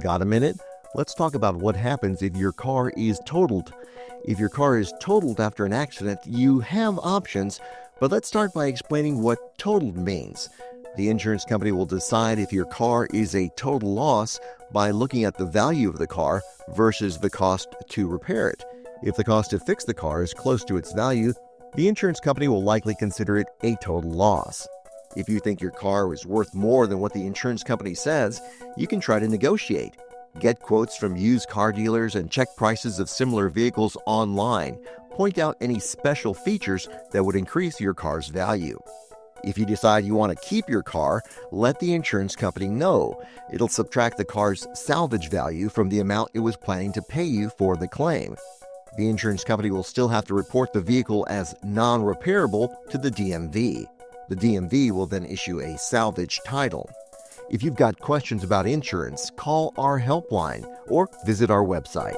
Got a minute? Let's talk about what happens if your car is totaled. If your car is totaled after an accident, you have options, but let's start by explaining what totaled means. The insurance company will decide if your car is a total loss by looking at the value of the car versus the cost to repair it. If the cost to fix the car is close to its value, the insurance company will likely consider it a total loss. If you think your car is worth more than what the insurance company says, you can try to negotiate. Get quotes from used car dealers and check prices of similar vehicles online. Point out any special features that would increase your car's value. If you decide you want to keep your car, let the insurance company know. It'll subtract the car's salvage value from the amount it was planning to pay you for the claim. The insurance company will still have to report the vehicle as non-repairable to the DMV. The DMV will then issue a salvage title. If you've got questions about insurance, call our helpline or visit our website.